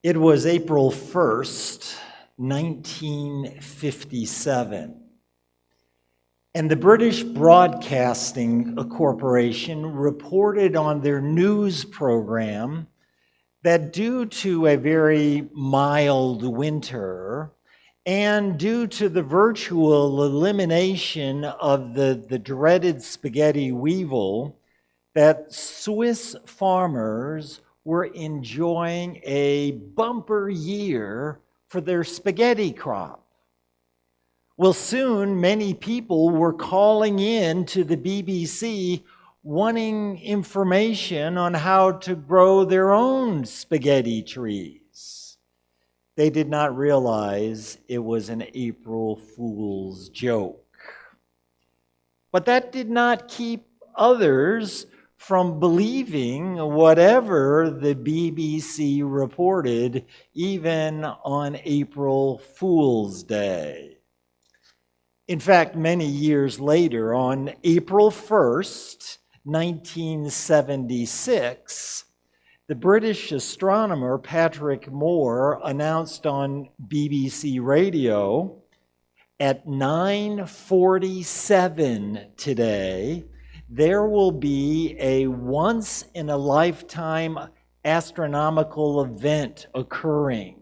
It was April 1st, 1957, and the British Broadcasting Corporation reported on their news program that due to a very mild winter and due to the virtual elimination of the dreaded spaghetti weevil, that Swiss farmers were enjoying a bumper year for their spaghetti crop. Well, soon many people were calling in to the BBC wanting information on how to grow their own spaghetti trees. They did not realize it was an April Fool's joke. But that did not keep others from believing whatever the BBC reported, even on April Fool's Day. In fact, many years later, on April 1st, 1976, the British astronomer Patrick Moore announced on BBC Radio, at 9:47 today, there will be a once-in-a-lifetime astronomical event occurring.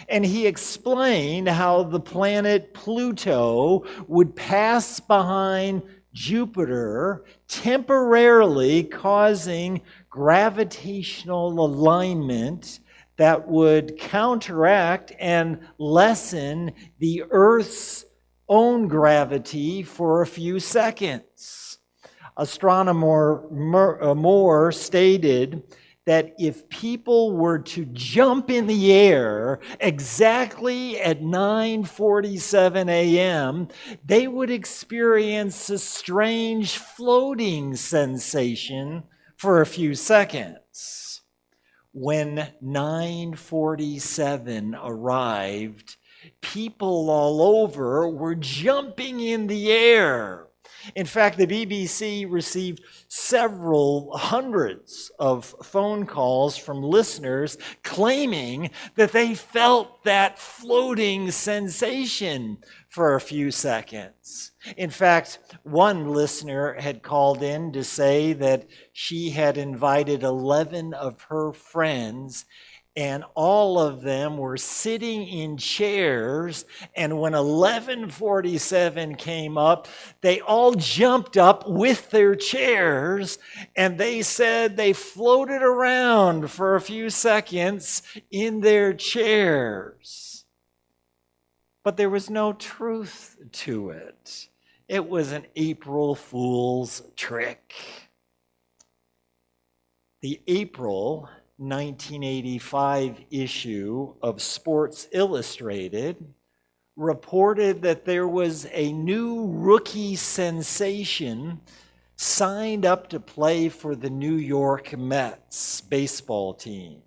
And he explained how the planet Pluto would pass behind Jupiter, temporarily causing gravitational alignment that would counteract and lessen the Earth's own gravity for a few seconds. Astronomer Moore stated that if people were to jump in the air exactly at 9:47 a.m., they would experience a strange floating sensation for a few seconds. When 9:47 arrived, people all over were jumping in the air. In fact, the BBC received several hundreds of phone calls from listeners claiming that they felt that floating sensation for a few seconds. In fact, one listener had called in to say that she had invited 11 of her friends, and all of them were sitting in chairs, and when 11:47 came up, they all jumped up with their chairs, and they said they floated around for a few seconds in their chairs. But there was no truth to it. It was an April Fool's trick. The April 1985 issue of Sports Illustrated reported that there was a new rookie sensation signed up to play for the New York Mets baseball team.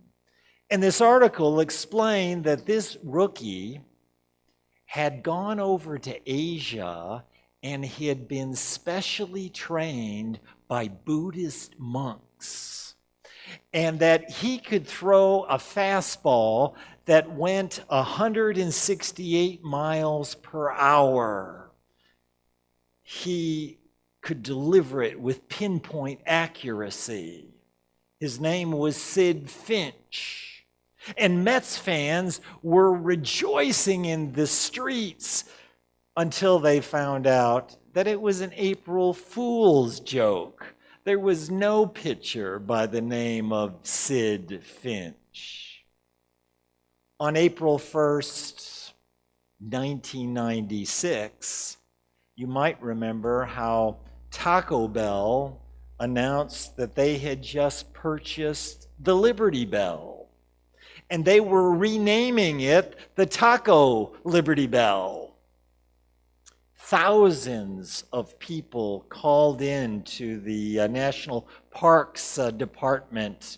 And this article explained that this rookie had gone over to Asia and he had been specially trained by Buddhist monks, and that he could throw a fastball that went 168 miles per hour. He could deliver it with pinpoint accuracy. His name was Sid Finch. And Mets fans were rejoicing in the streets until they found out that it was an April Fool's joke. There was no pitcher by the name of Sid Finch. On April 1st, 1996, you might remember how Taco Bell announced that they had just purchased the Liberty Bell, and they were renaming it the Taco Liberty Bell. Thousands of people called in to the National Parks Department,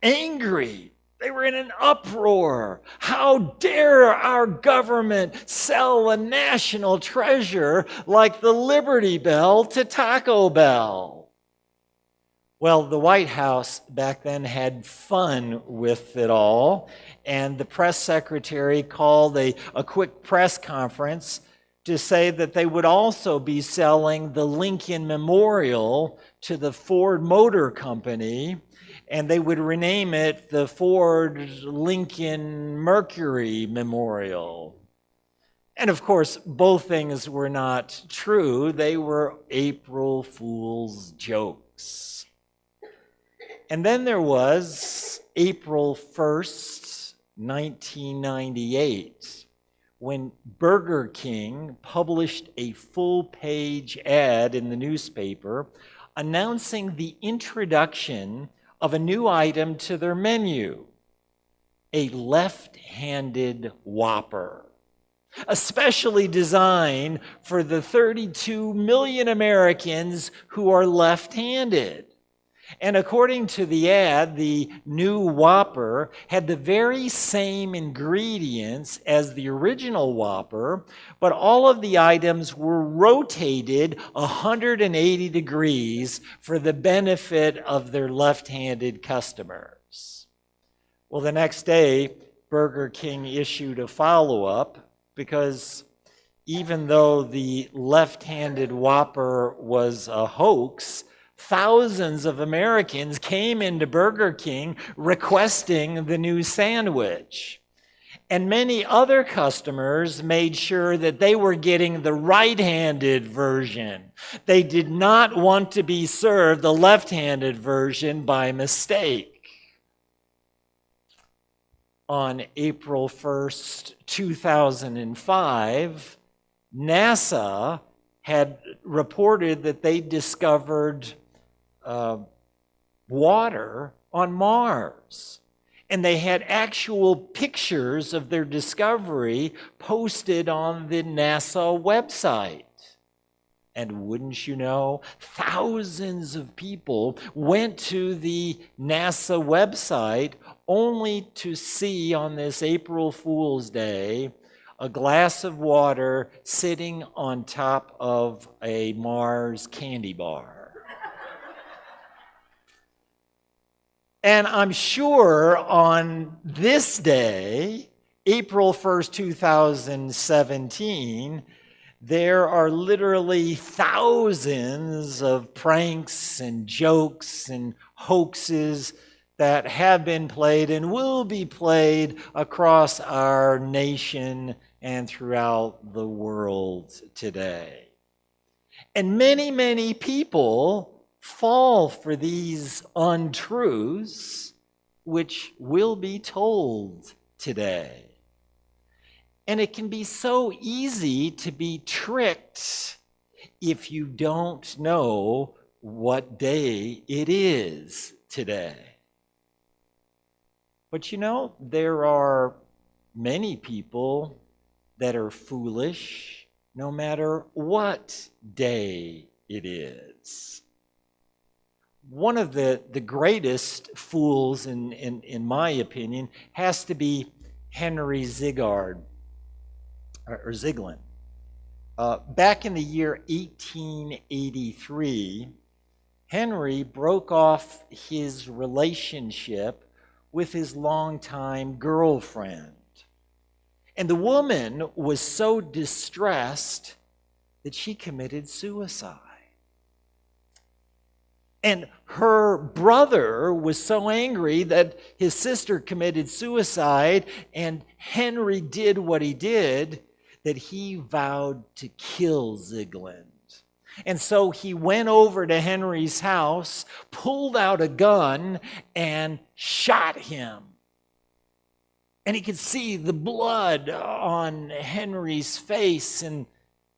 angry. They were in an uproar. How dare our government sell a national treasure like the Liberty Bell to Taco Bell? Well, the White House back then had fun with it all, and the press secretary called a quick press conference to say that they would also be selling the Lincoln Memorial to the Ford Motor Company, and they would rename it the Ford Lincoln Mercury Memorial. And of course, both things were not true. They were April Fool's jokes. And then there was April 1st, 1998, when Burger King published a full-page ad in the newspaper announcing the introduction of a new item to their menu, a left-handed Whopper, especially designed for the 32 million Americans who are left-handed. And according to the ad, the new Whopper had the very same ingredients as the original Whopper, but all of the items were rotated 180 degrees for the benefit of their left-handed customers. Well, the next day, Burger King issued a follow-up because even though the left-handed Whopper was a hoax, thousands of Americans came into Burger King requesting the new sandwich. And many other customers made sure that they were getting the right-handed version. They did not want to be served the left-handed version by mistake. On April 1st, 2005, NASA had reported that they discovered water on Mars. And they had actual pictures of their discovery posted on the NASA website. And wouldn't you know, thousands of people went to the NASA website only to see on this April Fool's Day a glass of water sitting on top of a Mars candy bar. And I'm sure on this day, April 1st, 2017, there are literally thousands of pranks and jokes and hoaxes that have been played and will be played across our nation and throughout the world today. And many, many people fall for these untruths, which will be told today. And it can be so easy to be tricked if you don't know what day it is today. But you know, there are many people that are foolish no matter what day it is. One of the greatest fools, in my opinion, has to be Henry Ziegard, or Zieglin. Back in the year 1883, Henry broke off his relationship with his longtime girlfriend. And the woman was so distressed that she committed suicide. And her brother was so angry that his sister committed suicide, and Henry did what he did, that he vowed to kill Zieglin. And so he went over to Henry's house, pulled out a gun, and shot him. And he could see the blood on Henry's face, and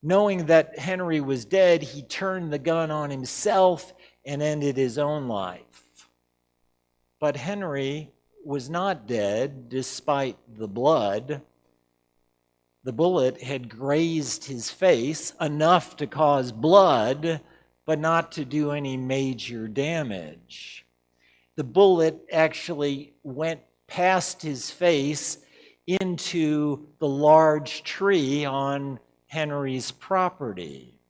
knowing that Henry was dead, he turned the gun on himself and ended his own life. But Henry was not dead despite the blood. The bullet had grazed his face enough to cause blood, but not to do any major damage. The bullet actually went past his face into the large tree on Henry's property.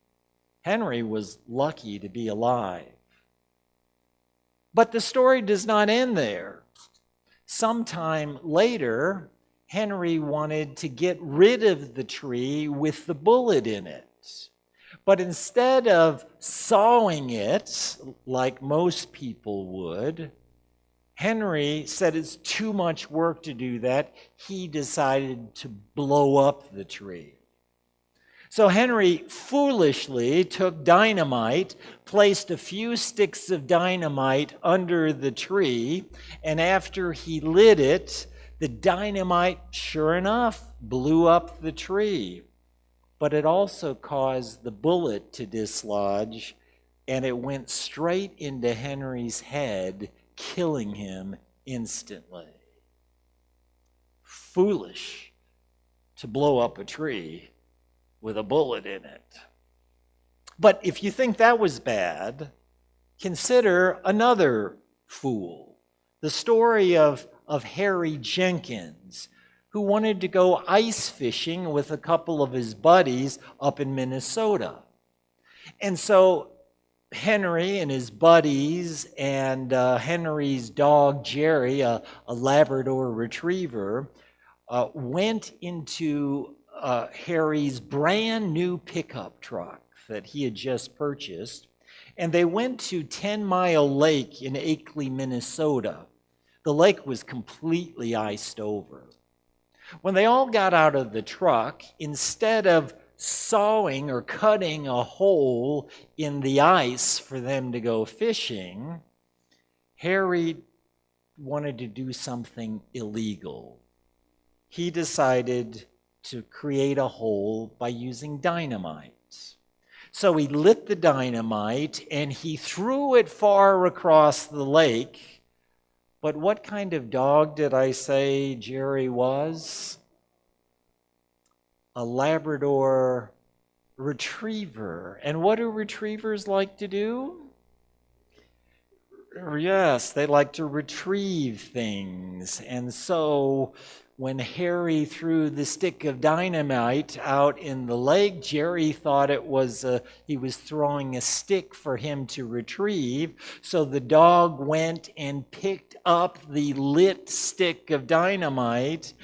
Henry was lucky to be alive. But the story does not end there. Sometime later, Henry wanted to get rid of the tree with the bullet in it. But instead of sawing it like most people would, Henry said it's too much work to do that. He decided to blow up the tree. So Henry foolishly took dynamite, placed a few sticks of dynamite under the tree, and after he lit it, the dynamite, sure enough, blew up the tree. But it also caused the bullet to dislodge, and it went straight into Henry's head, killing him instantly. Foolish to blow up a tree with a bullet in it. But if you think that was bad, consider another fool. The story of Harry Jenkins, who wanted to go ice fishing with a couple of his buddies up in Minnesota. And so Henry and his buddies and Henry's dog Jerry, a Labrador retriever, went into Harry's brand new pickup truck that he had just purchased, and they went to 10 Mile Lake in Akeley, Minnesota. The lake was completely iced over. When they all got out of the truck, instead of sawing or cutting a hole in the ice for them to go fishing, Harry wanted to do something illegal. He decided to create a hole by using dynamite. So he lit the dynamite and he threw it far across the lake. But what kind of dog did I say Jerry was? A Labrador retriever. And what do retrievers like to do? Yes, they like to retrieve things. And so when Harry threw the stick of dynamite out in the lake, Jerry thought it was he was throwing a stick for him to retrieve. So the dog went and picked up the lit stick of dynamite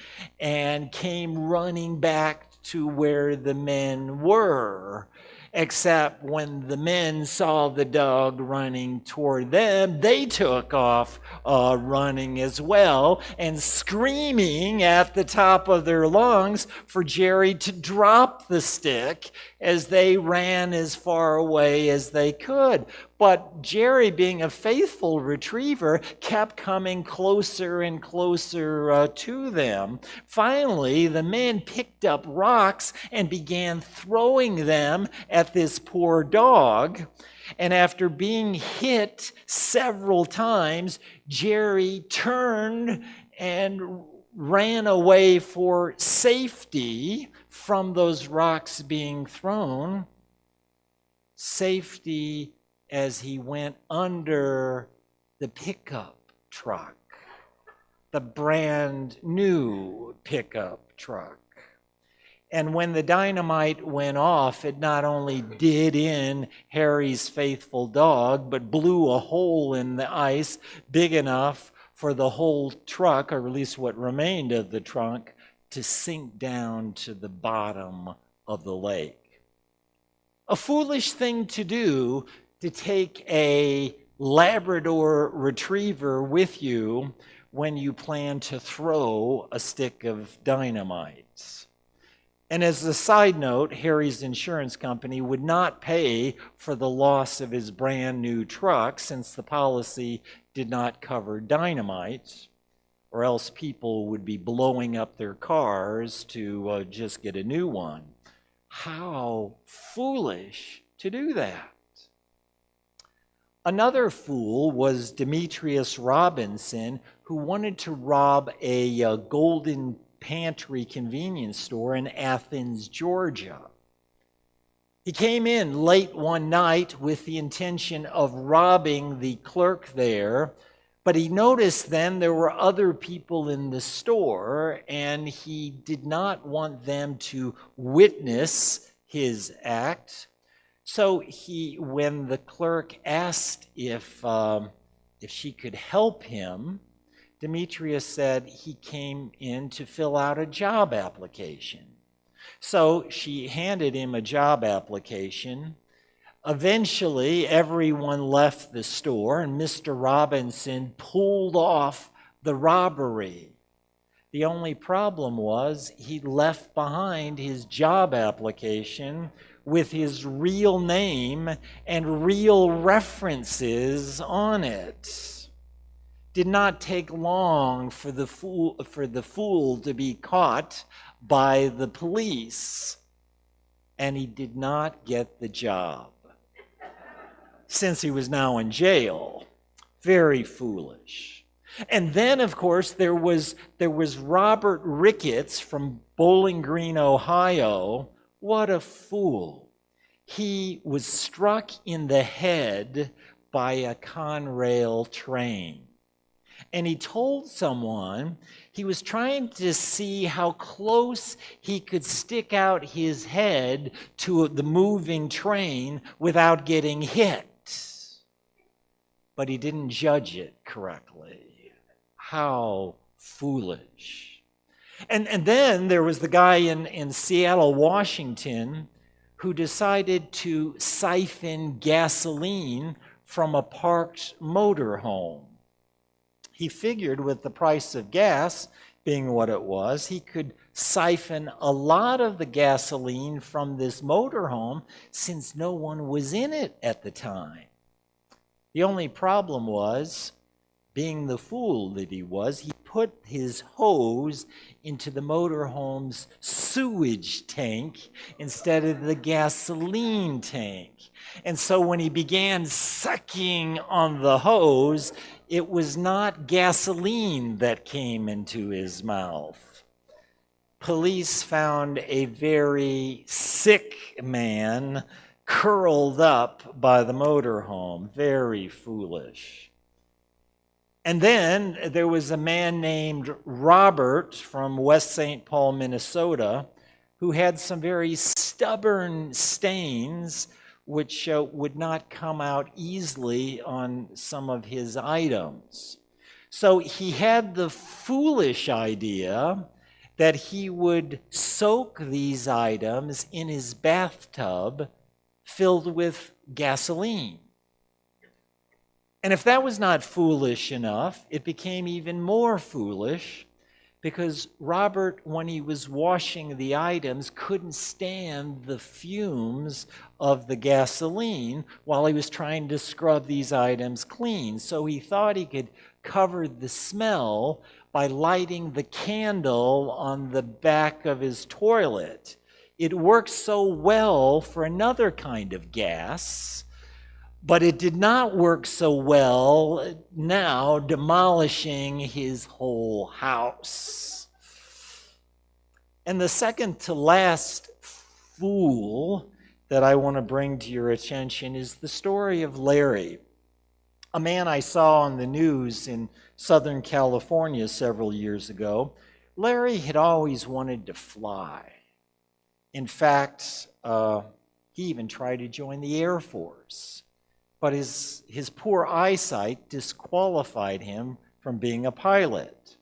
and came running back to where the men were. Except when the men saw the dog running toward them, they took off running as well and screaming at the top of their lungs for Jerry to drop the stick as they ran as far away as they could. But Jerry, being a faithful retriever, kept coming closer and closer to them. Finally, the men picked up rocks and began throwing them at this poor dog. And after being hit several times, Jerry turned and ran away for safety from those rocks being thrown. Safety as he went under the pickup truck, the brand new pickup truck. And when the dynamite went off, it not only did in Harry's faithful dog, but blew a hole in the ice big enough for the whole truck, or at least what remained of the trunk, to sink down to the bottom of the lake. A foolish thing to do, to take a Labrador retriever with you when you plan to throw a stick of dynamite. And as a side note, Harry's insurance company would not pay for the loss of his brand new truck since the policy did not cover dynamite, or else people would be blowing up their cars to just get a new one. How foolish to do that. Another fool was Demetrius Robinson, who wanted to rob a Golden Pantry convenience store in Athens, Georgia. He came in late one night with the intention of robbing the clerk there, but he noticed then there were other people in the store, and he did not want them to witness his act. So when the clerk asked if if she could help him, Demetrius said he came in to fill out a job application. So she handed him a job application. Eventually, everyone left the store, and Mr. Robinson pulled off the robbery. The only problem was he left behind his job application with his real name and real references on it. Did not take long for the fool to be caught by the police, and he did not get the job since he was now in jail. Very foolish. And then, of course, there was Robert Ricketts from Bowling Green, Ohio. What a fool. He was struck in the head by a Conrail train. And he told someone he was trying to see how close he could stick out his head to the moving train without getting hit. But he didn't judge it correctly. How foolish. And then there was the guy in Seattle, Washington, who decided to siphon gasoline from a parked motorhome. He figured with the price of gas being what it was, he could siphon a lot of the gasoline from this motorhome since no one was in it at the time. The only problem was, being the fool that he was, he put his hose into the motorhome's sewage tank instead of the gasoline tank. And so when he began sucking on the hose, it was not gasoline that came into his mouth. Police found a very sick man curled up by the motorhome. Very foolish. And then there was a man named Robert from West St. Paul, Minnesota, who had some very stubborn stains which would not come out easily on some of his items. So he had the foolish idea that he would soak these items in his bathtub filled with gasoline. And if that was not foolish enough, it became even more foolish because Robert, when he was washing the items, couldn't stand the fumes of the gasoline while he was trying to scrub these items clean. So he thought he could cover the smell by lighting the candle on the back of his toilet. It worked so well for another kind of gas, but it did not work so well now demolishing his whole house. And the second to last fool that I want to bring to your attention is the story of Larry, a man I saw on the news in Southern California several years ago. Larry had always wanted to fly. In fact, he even tried to join the Air Force. But his poor eyesight disqualified him from being a pilot.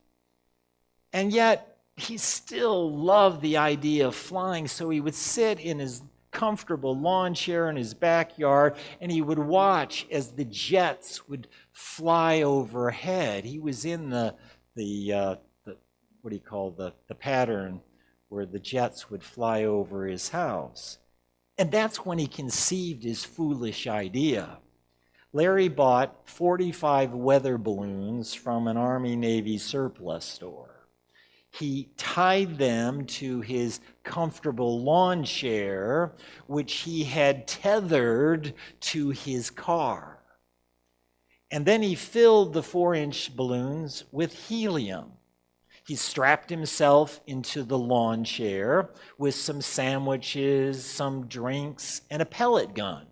And yet, he still loved the idea of flying, so he would sit in his comfortable lawn chair in his backyard, and he would watch as the jets would fly overhead. He was in the pattern where the jets would fly over his house. And that's when he conceived his foolish idea. Larry bought 45 weather balloons from an Army-Navy surplus store. He tied them to his comfortable lawn chair, which he had tethered to his car. And then he filled the 4-inch balloons with helium. He strapped himself into the lawn chair with some sandwiches, some drinks, and a pellet gun.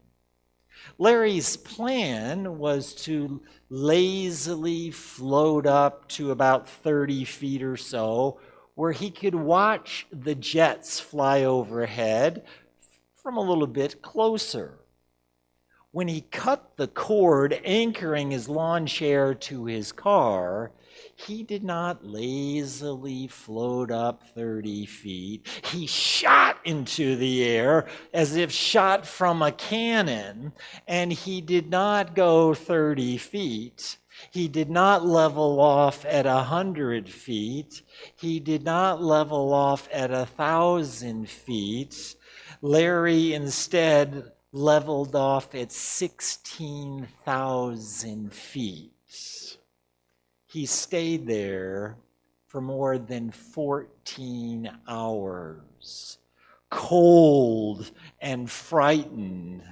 Larry's plan was to lazily float up to about 30 feet or so, where he could watch the jets fly overhead from a little bit closer. when he cut the cord anchoring his lawn chair to his car, he did not lazily float up 30 feet. He shot into the air as if shot from a cannon, and he did not go 30 feet. He did not level off at 100 feet. He did not level off at 1,000 feet. Larry instead leveled off at 16,000 feet. He stayed there for more than 14 hours, cold and frightened.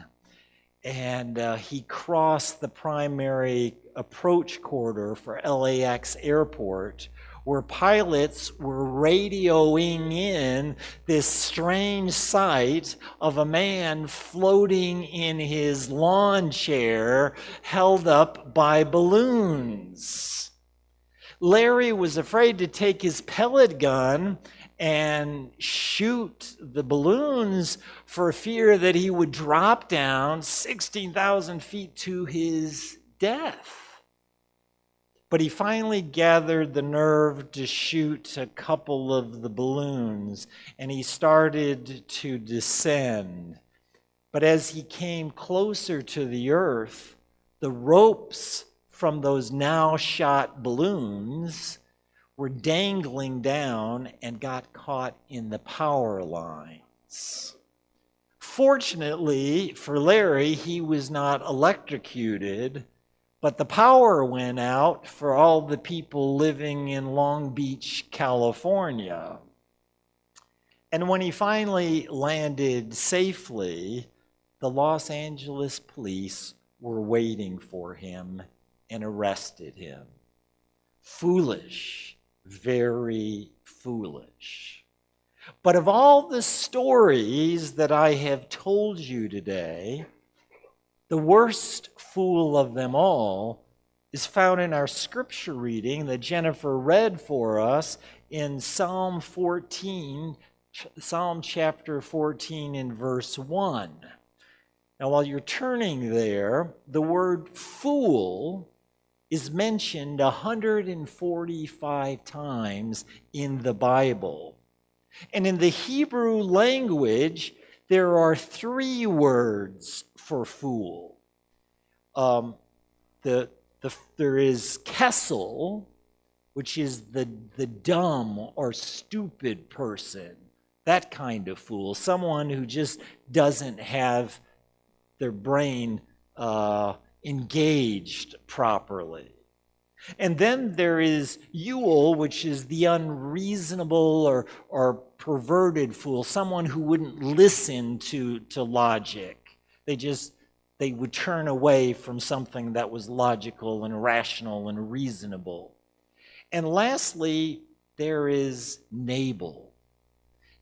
And he crossed the primary approach corridor for LAX airport, where pilots were radioing in this strange sight of a man floating in his lawn chair held up by balloons. Larry was afraid to take his pellet gun and shoot the balloons for fear that he would drop down 16,000 feet to his death. But he finally gathered the nerve to shoot a couple of the balloons, and he started to descend. But as he came closer to the earth, the ropes from those now shot balloons were dangling down and got caught in the power lines. Fortunately for Larry, he was not electrocuted, but the power went out for all the people living in Long Beach, California. And when he finally landed safely, the Los Angeles police were waiting for him and arrested him. Foolish, very foolish. But of all the stories that I have told you today, the worst fool of them all is found in our scripture reading that Jennifer read for us in Psalm chapter 14 and verse 1. Now, while you're turning there, the word fool is mentioned 145 times in the Bible. And in the Hebrew language, there are 3 words for fool. There is kessel, which is the dumb or stupid person, that kind of fool, someone who just doesn't have their brain engaged properly. And then there is Yule, which is the unreasonable or perverted fool, someone who wouldn't listen to logic. They would turn away from something that was logical and rational and reasonable. And lastly, there is Nabal.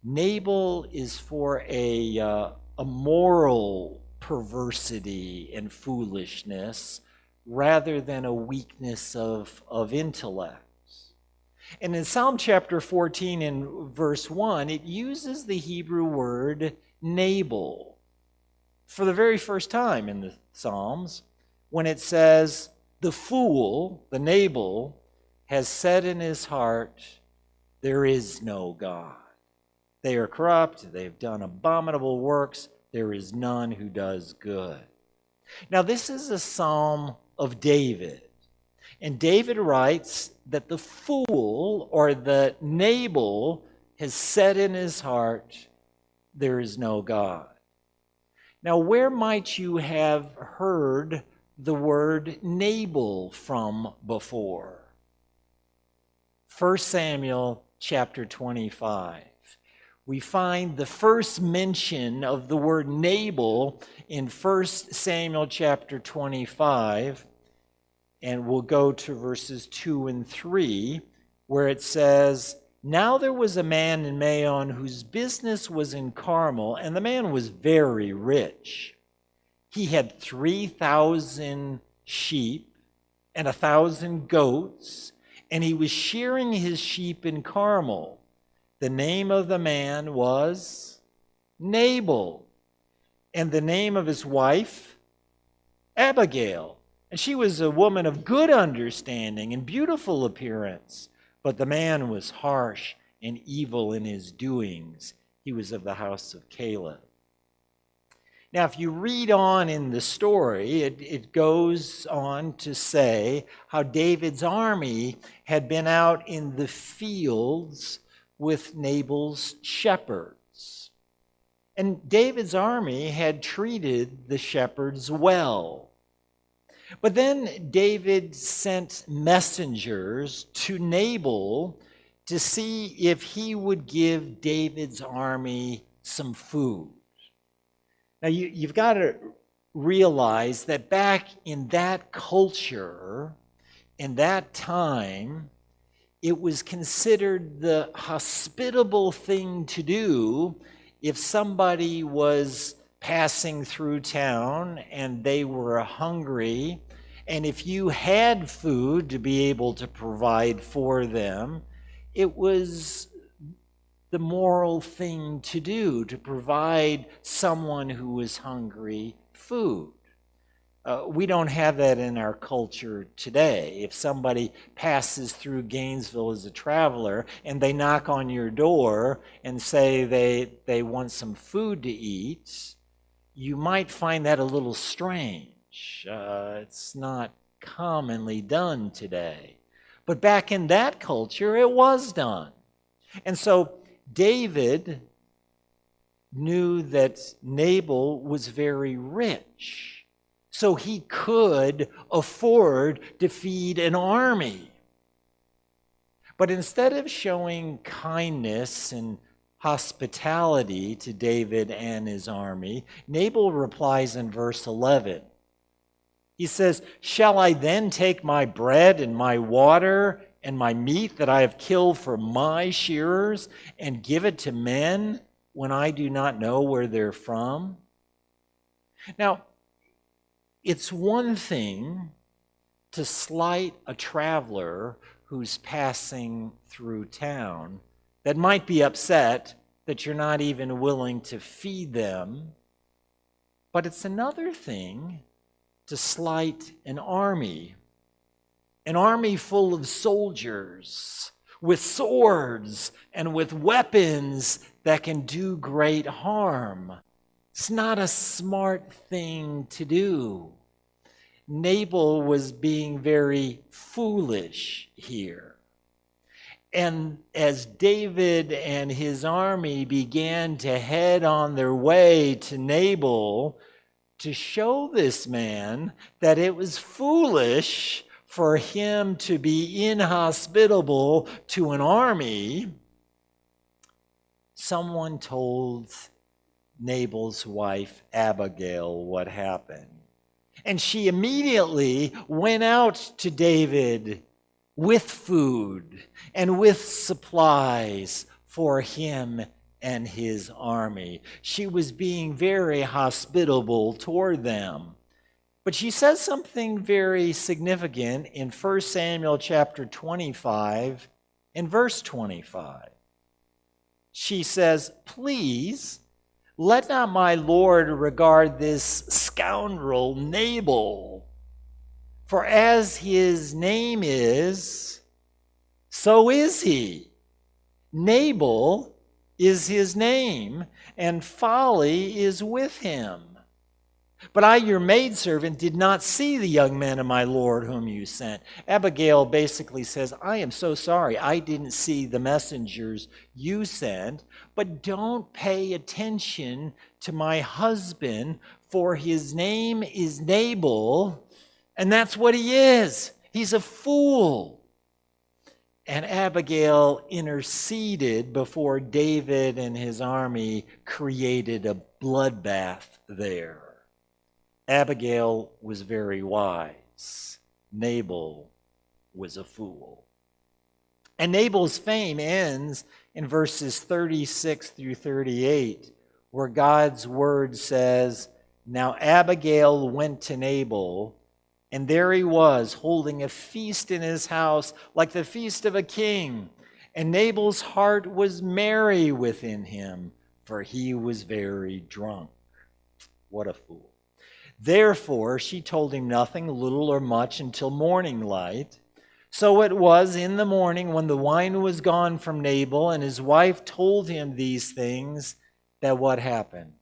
Nabal is for a moral perversity and foolishness rather than a weakness of intellect. And in Psalm chapter 14 and verse 1, it uses the Hebrew word Nabal for the very first time in the Psalms when it says, the fool, the Nabal, has said in his heart, there is no God. They are corrupt, they have done abominable works, there is none who does good. Now, this is a psalm of David. And David writes that the fool or the Nabal has said in his heart, there is no God. Now, where might you have heard the word Nabal from before? 1 Samuel chapter 25. We find the first mention of the word Nabal in 1 Samuel chapter 25, and we'll go to verses 2 and 3, where it says, now there was a man in Maon whose business was in Carmel, and the man was very rich. He had 3,000 sheep and 1,000 goats, and he was shearing his sheep in Carmel. The name of the man was Nabal, and the name of his wife, Abigail. And she was a woman of good understanding and beautiful appearance. But the man was harsh and evil in his doings. He was of the house of Caleb. Now, if you read on in the story, it goes on to say how David's army had been out in the fields with Nabal's shepherds. And David's army had treated the shepherds well. But then David sent messengers to Nabal to see if he would give David's army some food. Now, you've got to realize that back in that culture, in that time, it was considered the hospitable thing to do if somebody was passing through town and they were hungry, and if you had food to be able to provide for them, it was the moral thing to do, to provide someone who is hungry food. We don't have that in our culture today. If somebody passes through Gainesville as a traveler and they knock on your door and say they want some food to eat, you might find that a little strange. It's not commonly done today. But back in that culture, it was done. And so David knew that Nabal was very rich, so he could afford to feed an army. But instead of showing kindness and hospitality to David and his army, Nabal replies in verse 11. He says, "Shall I then take my bread and my water and my meat that I have killed for my shearers and give it to men when I do not know where they're from?" Now, it's one thing to slight a traveler who's passing through town that might be upset that you're not even willing to feed them. But it's another thing to slight an army full of soldiers with swords and with weapons that can do great harm. It's not a smart thing to do. Nabal was being very foolish here. And as David and his army began to head on their way to Nabal to show this man that it was foolish for him to be inhospitable to an army, someone told Nabal's wife Abigail what happened. And she immediately went out to David with food and with supplies for him and his army. She was being very hospitable toward them. But she says something very significant in 1 Samuel chapter 25 and verse 25. She says, "Please, let not my Lord regard this scoundrel Nabal, for as his name is, so is he. Nabal is his name, and folly is with him. But I, your maidservant, did not see the young man of my Lord whom you sent." Abigail basically says, "I am so sorry. I didn't see the messengers you sent, but don't pay attention to my husband, for his name is Nabal, and that's what he is. He's a fool." And Abigail interceded before David and his army created a bloodbath there. Abigail was very wise. Nabal was a fool. And Nabal's fame ends in verses 36 through 38, where God's word says, "Now Abigail went to Nabal, and there he was, holding a feast in his house, like the feast of a king. And Nabal's heart was merry within him, for he was very drunk." What a fool. Therefore, she told him nothing, little or much, until morning light. So it was in the morning, when the wine was gone from Nabal, and his wife told him these things, that what happened?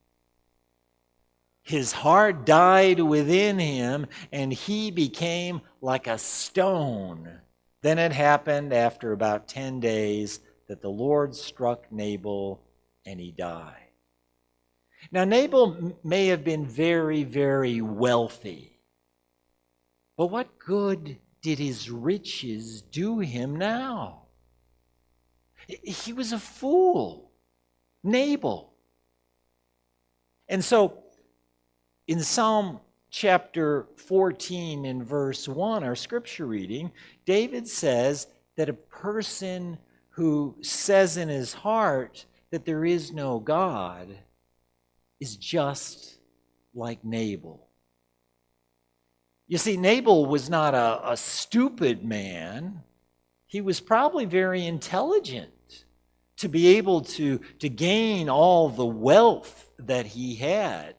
His heart died within him, and he became like a stone. Then it happened after about 10 days that the Lord struck Nabal, and he died. Now, Nabal may have been very, very wealthy, but what good did his riches do him now? He was a fool, Nabal. And so, in Psalm chapter 14 in verse 1, our scripture reading, David says that a person who says in his heart that there is no God is just like Nabal. You see, Nabal was not a stupid man. He was probably very intelligent to be able to gain all the wealth that he had.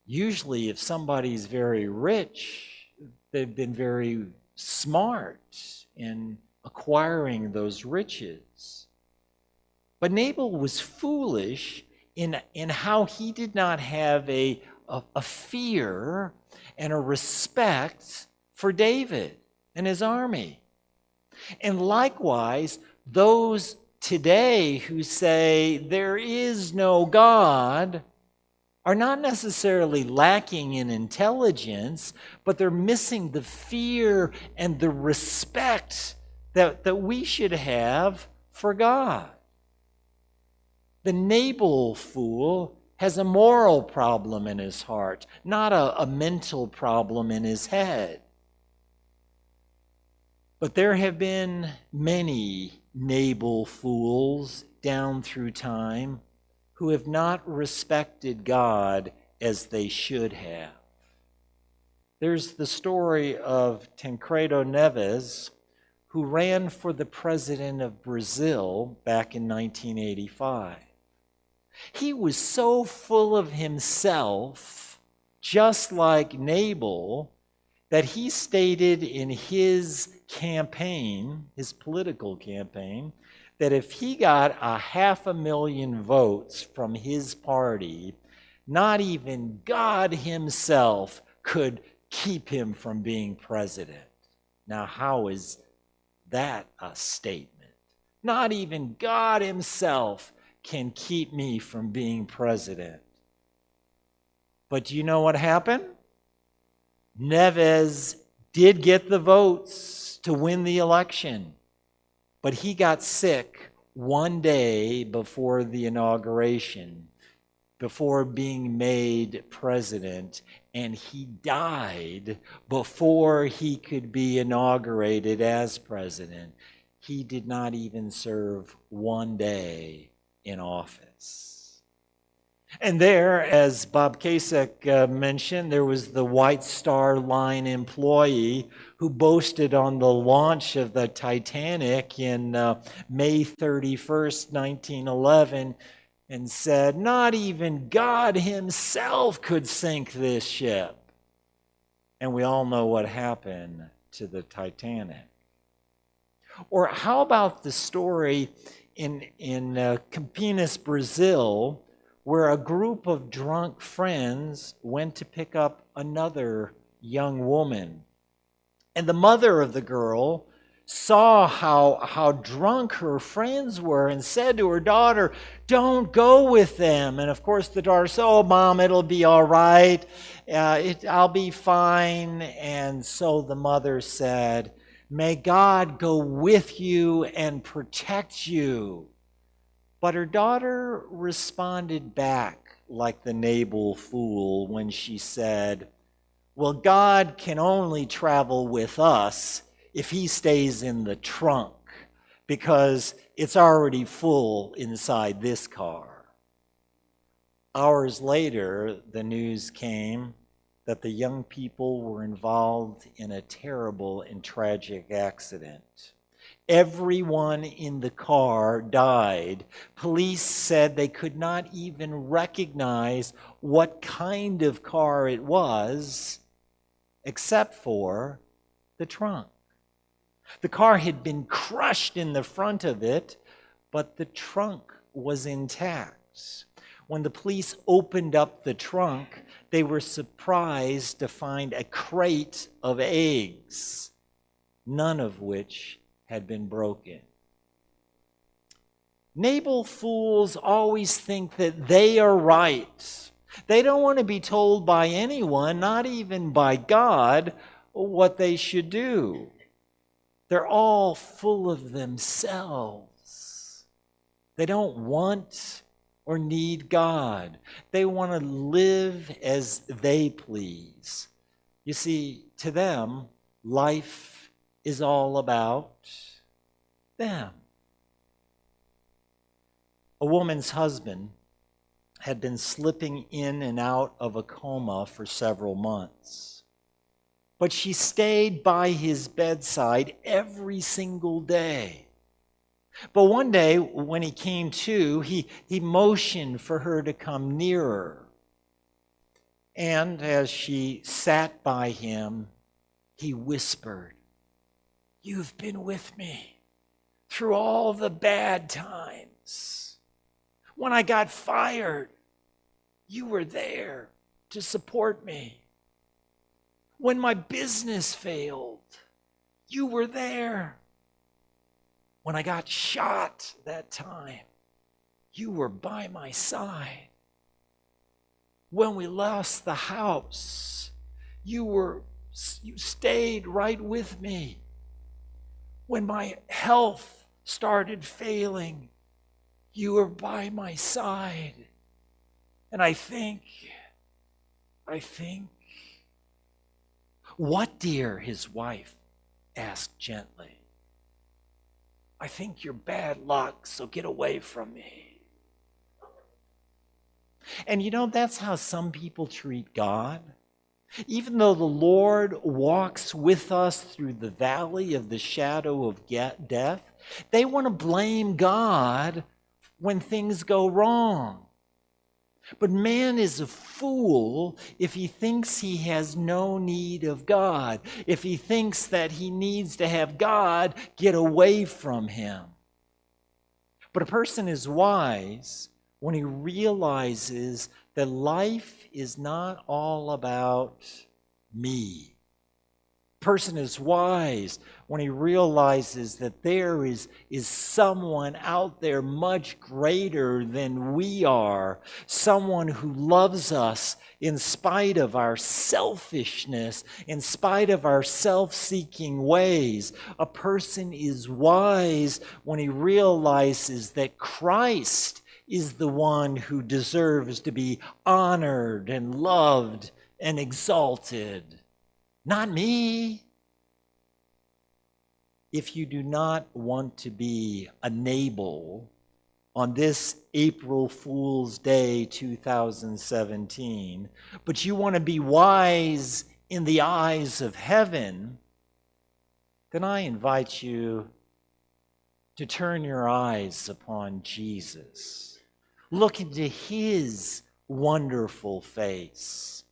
Usually, if somebody's very rich, they've been very smart in acquiring those riches. But Nabal was foolish in how he did not have a fear and a respect for David and his army. And likewise, those today who say there is no God are not necessarily lacking in intelligence, but they're missing the fear and the respect that we should have for God. The Nabal fool has a moral problem in his heart, not a mental problem in his head. But there have been many Nabal fools down through time who have not respected God as they should have. There's the story of Tancredo Neves, who ran for the president of Brazil back in 1985. He was so full of himself, just like Nabal, that he stated in his campaign, his political campaign, that if he got 500,000 votes from his party, not even God himself could keep him from being president. Now, how is that a statement? Not even God himself can keep me from being president. But do you know what happened? Neves did get the votes to win the election, but he got sick one day before the inauguration, before being made president, and he died before he could be inaugurated as president. He did not even serve one day in office. And there, as Bob Kasich mentioned, there was the White Star Line employee who boasted on the launch of the Titanic in May 31st, 1911, and said, "Not even God himself could sink this ship." And we all know what happened to the Titanic. Or how about the story in Campinas, Brazil, where a group of drunk friends went to pick up another young woman. And the mother of the girl saw how drunk her friends were and said to her daughter, "Don't go with them." And of course the daughter said, "Oh, Mom, it'll be all right. I'll be fine." And so the mother said, "May God go with you and protect you." But her daughter responded back like the Nabal fool when she said, "Well, God can only travel with us if he stays in the trunk, because it's already full inside this car." Hours later, the news came that the young people were involved in a terrible and tragic accident. Everyone in the car died. Police said they could not even recognize what kind of car it was, except for the trunk. The car had been crushed in the front of it, but the trunk was intact. When the police opened up the trunk, they were surprised to find a crate of eggs, none of which had been broken. Naval fools always think that they are right. They don't want to be told by anyone, not even by God, what they should do. They're all full of themselves. They don't want or need God. They want to live as they please. You see, to them, life is all about them. A woman's husband had been slipping in and out of a coma for several months. But she stayed by his bedside every single day. But one day, when he came to, he motioned for her to come nearer. And as she sat by him, he whispered, "You've been with me through all the bad times. When I got fired, you were there to support me. When my business failed, you were there. When I got shot that time, you were by my side. When we lost the house, you stayed right with me. When my health started failing, you were by my side. And I think, what, dear?" his wife asked gently. "I think you're bad luck, so get away from me." And you know, that's how some people treat God. Even though the Lord walks with us through the valley of the shadow of death, they want to blame God when things go wrong. But man is a fool if he thinks he has no need of God, if he thinks that he needs to have God get away from him. But a person is wise when he realizes that life is not all about me. A person is wise when he realizes that there is someone out there much greater than we are, someone who loves us in spite of our selfishness, in spite of our self-seeking ways. A person is wise when he realizes that Christ is the one who deserves to be honored and loved and exalted, not me. If you do not want to be a Nabal on this April Fool's Day 2017, but you want to be wise in the eyes of heaven, then I invite you to turn your eyes upon Jesus. Look into his wonderful face.